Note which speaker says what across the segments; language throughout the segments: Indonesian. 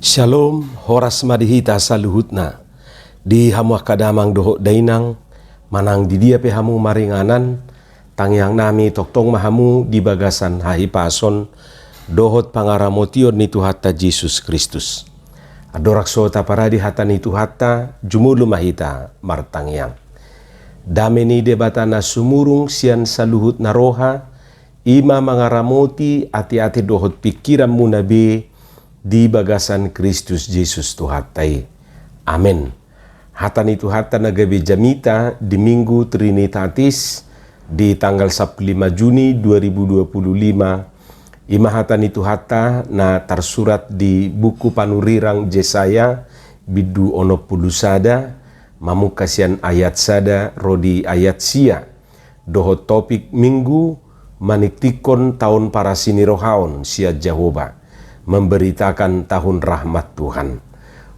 Speaker 1: Shalom, horas madihita saluhutna. Di hamu kadamang doho dainang, manang di dia pe hamu maringanan, tangyang nami toktong mahamu di bagasan hahipason, dohot pangaramotion ni Tuhata Yesus Kristus. Adorak sota paradi hata ni Tuhata, jumulu mahita martangyang. Dame ni debatana sumurung sian saluhut na roha, ima mangaramoti ati-ati dohot pikiran munabe, di bagasan Kristus Yesus Tuhatai. Amin. Hata ni Tuhata nagabi jamita di Minggu Trinitatis di tanggal 15 Juni 2025. Ima hata ni Tuhata na tersurat di buku panurirang Yesaya bidu ono pulusada mamukasian ayat sada rodi ayat sia. Doho topik minggu maniktikon tahun para sinirohaon sia Jehovah. Memberitakan tahun rahmat Tuhan.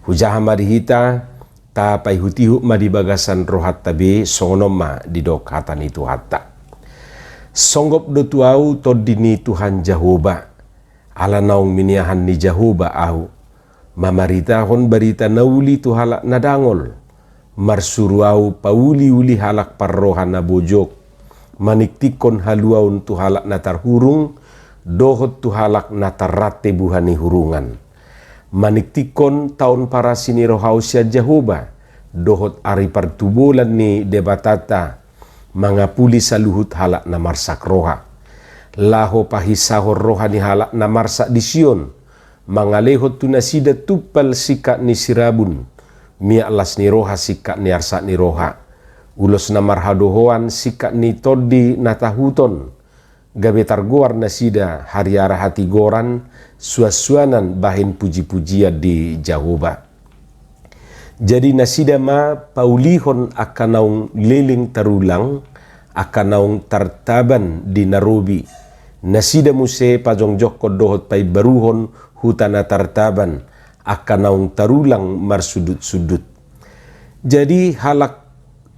Speaker 1: Hujah madihita ta pai hutihu madi bagasan rohat tabe sonoma di dok hata ni Tuhata. Songgop do tuau todini Tuhan Jehovah. Ala naung miniahan ni Jehovah au. Mamaritahon berita nauli tu halak nadangol. Marsuruau pauli-uli halak parrohan na bojok. Maniktikon haluaun tu halak na tarhurung. Dohot tu halak natarate buhani hurungan. Maniktikon tahun para sinirohausia Jehovah. Dohot ari partubulan ni debatata. Mangapuli saluhut halak na marsak roha. Laho pahisahor roha ni halak na marsak di Sion. Mangalehot tu nasida tupal sikat ni sirabun. Mia alas ni roha sikat ni arsak ni roha. Ulos na marhadohoan sikat ni todi natahuton. Gabe targoar nasida hariara hati goran suasuanan bahin puji-pujian di Jehovah. Jadi nasida ma paulihon akan naung leling tarulang akan naung tartaban di Narobi. Nasida muse pajong joko dohot pai baruhon hutana tartaban akan naung tarulang marsudut-sudut. Jadi halak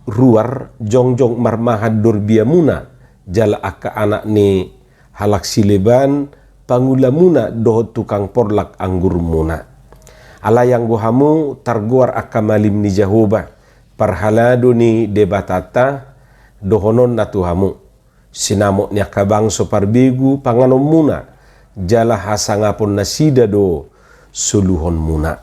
Speaker 1: ruar jongjong marmahad durbiamuna jala aka anak ni halak sileban pangula muna dohot tukang porlak anggur muna. Alayang gohamu targuar aka malim ni Jehovah parhalado ni debatata dohonon na tuhamu. Sinamok ni aka bangso parbegu panganom muna jala hasangapon nasida do suluhon muna.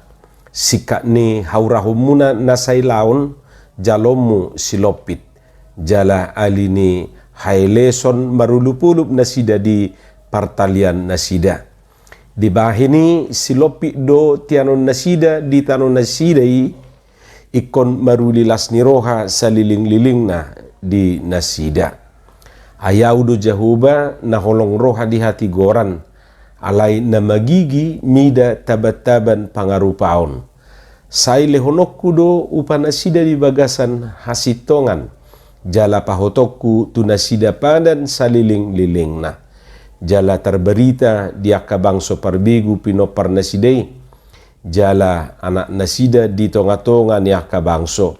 Speaker 1: Sikat ni haurahum muna nasay laon jalomu silopit jala ali ni haileson marulupulup nasida di partalian nasida. Di bahini silopi do tianon nasida di tanon nasidai ikon marulilas ni roha saliling-liling na di nasida. Ayaw do Jehovah na holong roha di hati goran alay na magigi mida tabat-taban pangarupaon. Say lehonokku do upan nasida di bagasan hasitongan. Jala pahotokku tunasida padan saliling-liling na. Jala terberita dia kabangso parbegu pinopar nasidai. Jala anak nasida di tonga-tonga ni akabangso.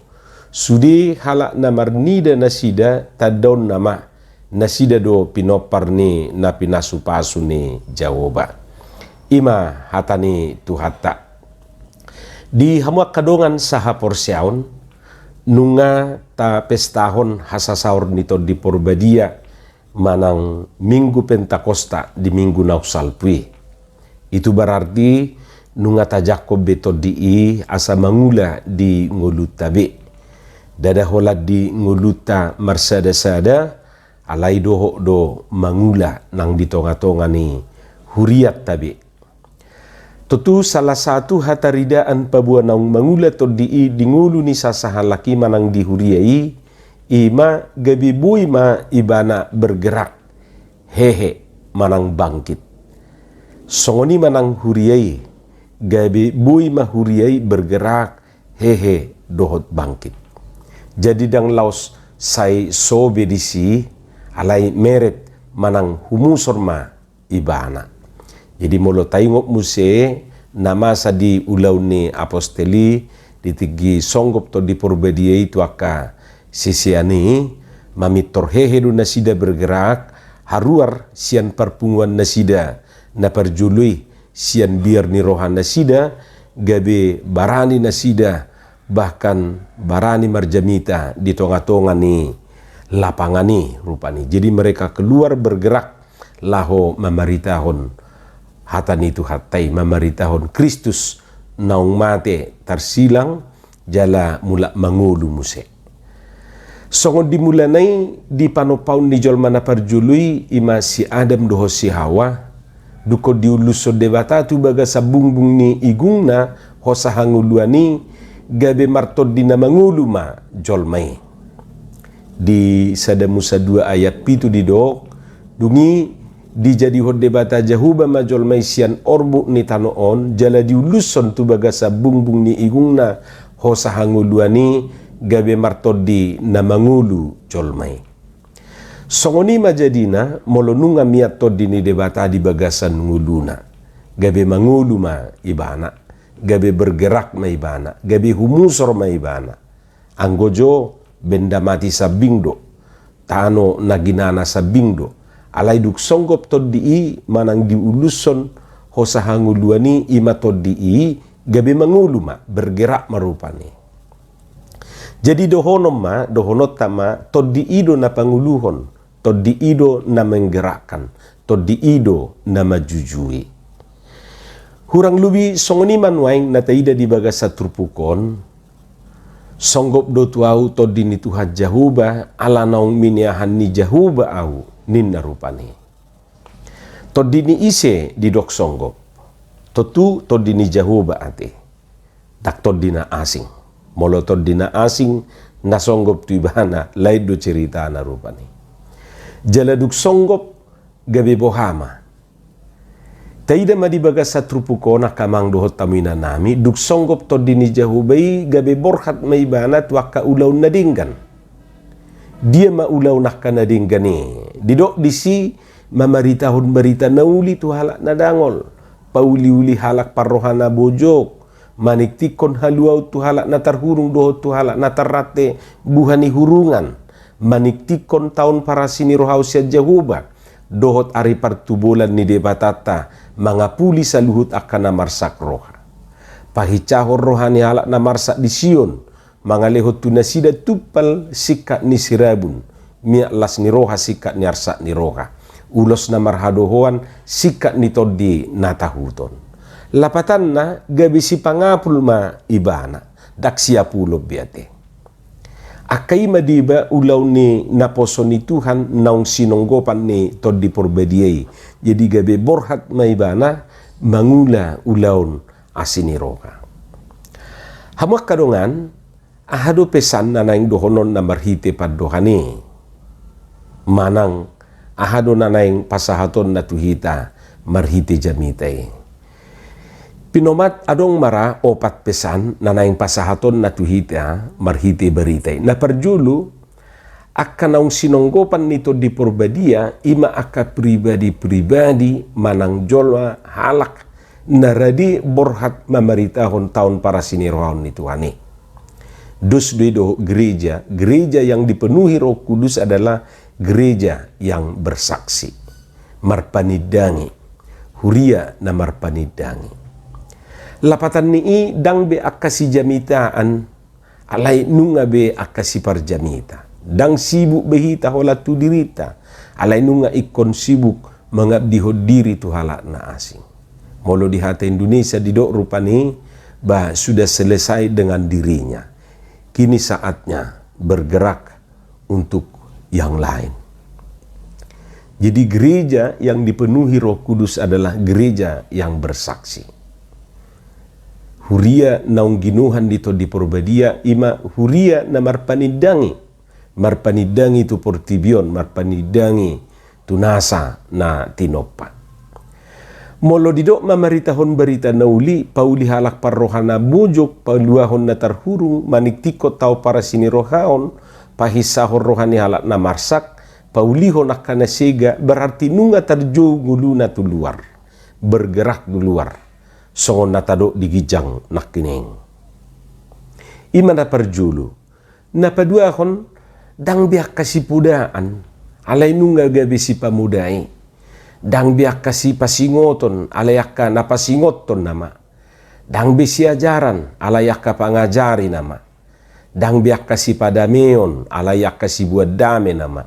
Speaker 1: Sudi halak na marnida nasida tadon nama. Nasida do pinopar ni na pinasupasu ni Jehovah. Ima hatani Tuhata. Di hamuak kadongan saha porsyaon. Nunga ta pestahon hasasaur nito di Porbadia manang Minggu Pentakosta di Minggu Nausalpui. Itu berarti nunga ta Jakob beto di asa mangula di ngulut tabe. Dada holat di nguluta marsada-sada alai doho do mangula nang di tonga-tonga ni huriat tabe. Tentu salah satu hataridaan pabuan naung mangula to di ngulu ni sasahan laki manang dihuriai ima gabi bui ma ibana bergerak hehe manang bangkit. Songoni manang huriai gabi bui ma huriai bergerak hehe dohot bangkit. Jadi dang laos sai sobe disi alai meret manang humusor ma ibana. Jadi molo taingop muse nama sa di ulau ni aposteli ditigi songgop to di Porbadia itu aka sisiani mamitor hehe do nasida bergerak haruar sian perpunguan nasida na perjului sian biar ni rohan nasida gabe barani nasida bahkan barani marjamita di tonga-tonga ni lapangan ni rupani. Jadi mereka keluar bergerak laho mamaritahon hatan itu hatai mamaritahon Kristus naung mate tersilang jala mula mangulu muse. Songon dimulanai di panopaun ni jol mana parjului ima si Adam doho si Hawa duko diuluso debata tu baga sabungbung ni igungna hosa hanguluani gabe martod dina mangulu ma jol mai. Di Sada Musa 2 ayat 7 di dok dungi dijadi hod debata jahuba ma jol mai sian orbu ni tanoon jala diuluson tu baga sabungbung ni igungna hosa hanguluani gabe martodi na mangulu jolmai. Songoni majadina molonunga miat todi ni debata di bagasan nguluna. Gabe mangulu ma ibana, gabe bergerak ma ibana, gabe humusor ma ibana. Anggojo benda mati sabingdo, tano naginana sabingdo. Alai duk songgop todi i manang diuluson hosahanguluani ima todi i gabe mangulu ma bergerak marupani. Jadi dohonom ma, dohonot tama, todi ido na panguluhon, todi ido na menggerakkan, todi ido na majujui. Hurang lubi songoni manwaing na taida di bagasa turpukon, songgop do tuau todi ni Tuhan Jahuba, ala naung miniahan ni Jahuba au, nin narupani. Todi ni ise di dok songgop, totu todi ni Jahuba ate, dak todi na asing. Molotod dina asing nasonggop tu ibana lain do cerita na rupani. Jaladuk songgop gabe bohama. Taida madibaga sa trupukona kamang dohot tamina nami duk songgop to dini jahubai gabe borhat may ibana tuwaka ulaw na dinggan. Dia maulaw nak ka na dinggan didok disi mamaritahon barita na uli tu halak na dangol. Pauli-uli halak parrohana bojok. Maniktikon haluau tu halak na tarhurung doho tu halak na tarrate buhani hurungan. Maniktikon tahun para sini rohau siya Jahuba. Dohot ari partubolan ni debatata mangapuli sa luhut akan na marsak roha. Pahicahor rohani halak na marsak di Sion. Mangalehot tu nasida tupal sikat ni sirabun. Miaklas ni roha sikat ni arsak ni roha. Ulos na marhadohoan sikat ni todi na tahuton. Lapatan na gabi si pangapul ma ibana dak siapulo biate. Akai madiba ulaw ni naposo ni Tuhan naung sinonggopan ni todi porbediay. Jadi gabi borhat ma ibana mangula ulawn asiniroka. Hamak kadongan ahado pesan na naing dohonon na marhite paddohani. Manang ahado na naing pasahaton na tuhita marhite jamitay. Pinomat adong mara opat pesan na naing pasahaton na tuhita marhite beritay. Na perjulu akan naung sinonggopan nito di porbadia ima aka pribadi-pribadi manang jolwa halak naradi borhat mamaritahon tahun para sinirohon ni Tuhani. Dus do gereja, gereja yang dipenuhi Roh Kudus adalah gereja yang bersaksi. Marpanidangi, huria na marpanidangi. Lapatan ni dang be akasi jamitaan alai nunga be akasi parjamita. Dang sibuk behita hola tu dirita. Alai nunga ikon sibuk mengabdi diri tu halak na asing. Molo di hati Indonesia didok rupani bah sudah selesai dengan dirinya. Kini saatnya bergerak untuk yang lain. Jadi gereja yang dipenuhi Roh Kudus adalah gereja yang bersaksi. Huria naung ginuhan dito di porbadia ima huria na marpanidangi. Marpanidangi tu portibion, marpanidangi tu nasa na tinopa. Molo didok mamaritahon barita nauli pauli halak parrohana bojok paluahon na tarhurung maniktikot tau para sinirohaon pahisahon rohani halak na marsak paulihon akan sega berarti nunga tarjo nguluna tu luar bergerak di luar. Songon natado digijang nakining. Ima na perjulu. Napaduahon dang biak kasi pudaan. Alay nunga gabi si pamudai. Dang biak kasi pasingoton. Alay akka napasingoton nama. Dang besi ajaran alayak ka pangajari nama. Dang biak kasi padameon alayak kasi buat dame nama.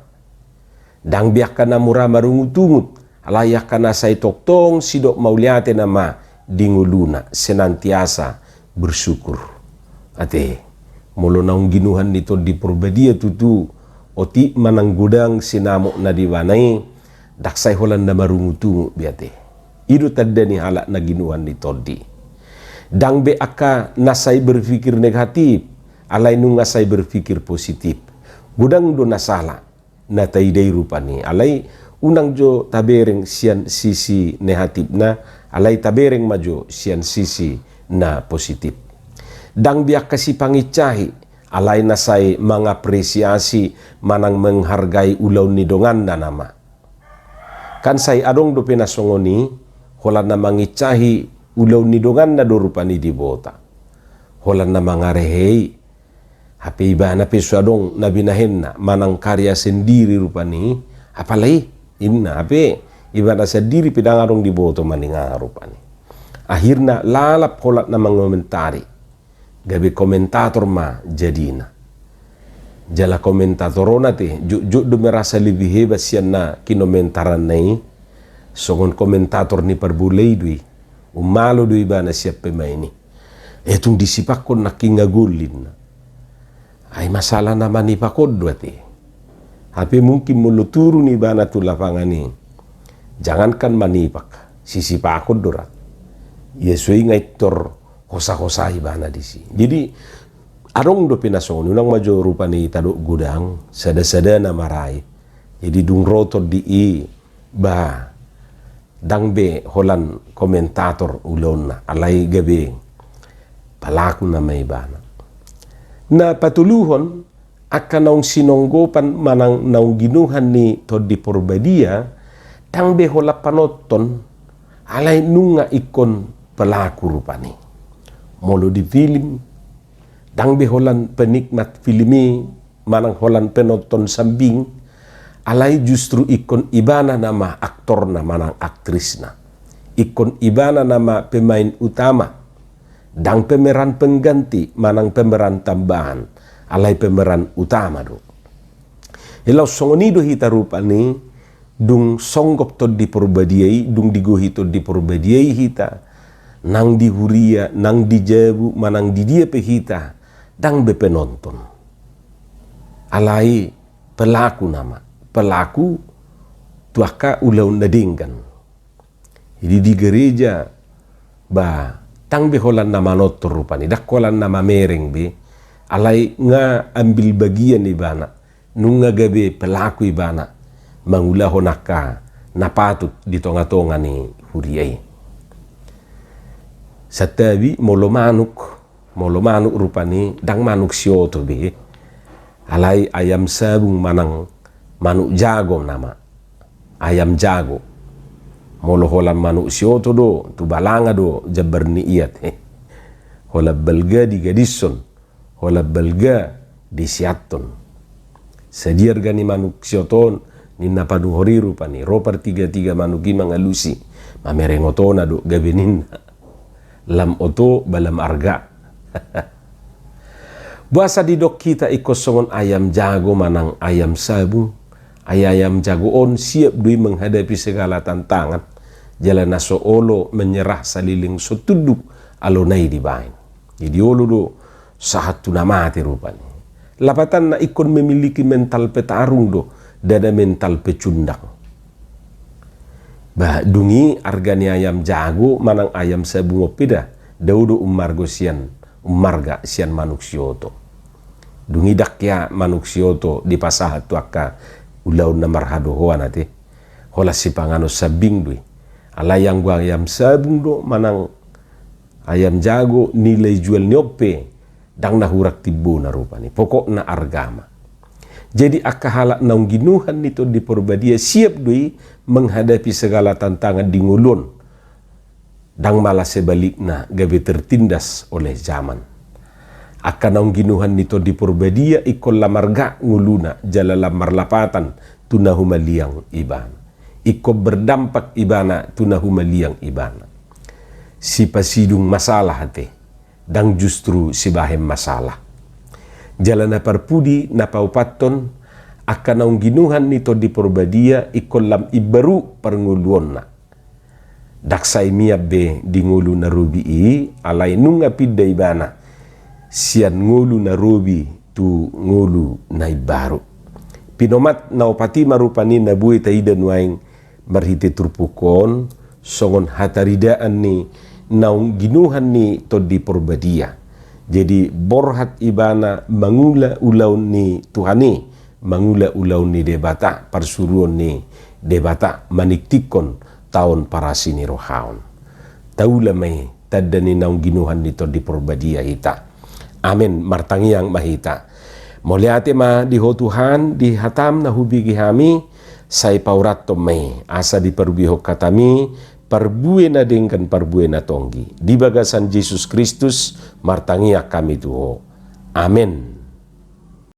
Speaker 1: Dang biak ka na mura marungutungut alayak ka na say toktong sidok mauliate nama dinguluna senantiasa bersyukur. Ate molo naung ginuhan nito di Purbadia tutu oti manang gudang sinamo na diwanay daksay holan na marungutungut biate. Idu tadda ni halak na ginuhan nito di. Dang be aka nasay berpikir negatif alay nung nasay berpikir positif. Gudang do nasala na tayday rupani alay unang jo tabereng sian sisi negatif na alay tabereng majo sian sisi na positif. Dang biak kasi pangicahi alay nasay mengapresiasi manang menghargai ulaw ni dongan na nama. Kan say adong do pinasongoni holan na mangicahi ulaw ni dongan na do rupani di bota. Holan na mangarehei hape iba na pesuadong nabinahin na manang karya sendiri rupani apalay inna hape iba na sendiri pidangarong di boto maninga rupani. Akhirna lalap holat na mengomentari gabi komentator ma jadina. Jala komentatorona te juk do merasa lebih hebat sian na kinomentaran nai songon komentator ni perbulay dui umalo dui bana siap pemaini. Etung disipakon na kingagulin. Ay masalah na manipakod duati. Hape mungkin mulu turu ni bana tu lapangan ni. Jangankan manipak, sisipakod dorat. Yesui ngaitor kosa-kosa ibana disi. Jadi arong do pinasong unang majo rupa ni taduk gudang sada-sada na marai. Jadi dung rotor di ba dang be holan komentator ulon na alay gabi palaku na may bana. Na patuluhon akan naung sinonggopan manang naung ginuhan ni Todi Purbadia dang be hola panoton alay nunga ikon pelaku rupani. Molo di film dang be holan penikmat filmi manang holan penonton sambing alay justru ikon ibana nama aktor na manang aktris na. Ikon ibana nama pemain utama. Dang pemeran pengganti manang pemeran tambahan alay pemeran utama do. Hilaw songonido hita rupani dung songgop Todi Purbadiai dung digohi Todi Purbadiai hita nang di huria nang di jabu manang di dia pehita dang be penonton alai pelaku nama pelaku tuaka ulau nadingkan. Jadi di gereja ba tang be holan nama notor rupani dak holan nama mereng be alai nga ambil bagian ibana nunga gabe pelaku ibana mangulah honaka napatut di tonga-tonga ni huriai. Satabi molo manuk rupani dang manuk sioto be alai ayam sabung manang manuk jago nama ayam jago molo holan manuk sioto do tu balanga do jabar ni iat hola belga di gadison hola belga di siaton sediar gani manuk sioton ni napadu hori rupani ropar 3 manuk imang alusi mamerengotona do gabenin lam oto balam arga. Buasa di dok kita ikosongon ayam jago manang ayam sabung. Ayam jago on siap dui menghadapi segala tantangan. Jalan naso olo menyerah saliling sotuduk alonai di bain. Jadi olo do sahat tuna mati rupanya. Lapatan na ikon memiliki mental petarung do dada mental pecundang. Bah dungi argani ayam jago manang ayam sabung opida daudo umarga sian manuk sioto. Dungi dakya manuk sioto di pasahat tuaka ulau na marhado hoa nate hola si pangano sabing dui alayang gua ayam sabung do manang ayam jago nilai jual nyope dang nahurak tibo na rupani pokok na argama. Jadi akahala naung ginuhan nito di Purbadia siap dui menghadapi segala tantangan di ngulun dang malah sebaliknya gabe tertindas oleh zaman. Akan naung ginuhan nito di Purbadia ikon lamarga nguluna jala lamar lapatan tunahumaliang ibana. Iko berdampak ibana tunahumaliang ibana. si pasidung masalah te, dang justru si bahem masalah. Jalan na parpudi na paupaton, akan naung ginuhan nito di porbadia ikolam ibaru parnguluon na. Daksay miyabe di ngulu na rubi alay nunga pidda ibana, sian ngulu na rubi tu ngulu na ibaru. Pinomat na opati marupani na buhay taidan waing marhite turpukon, songon hataridaan ni naung ginuhan ni to di porbadia. Jadi borhat ibana mangula ulaw ni Tuhani, mangula ulaw ni debata, parsuruan ni debata maniktikon taon para sini rohaon. Taula may tadda ni naung ginuhan nito di porbadia ita. Amin, martangiang mahita. Moliate ma diho Tuhan, di hatam na hubigi hami, say paurat to may asa di perbiho katami, parbue na dengkan parbue na tonggi. Di bagasan Yesus Kristus, martangia kami tuho. Amen.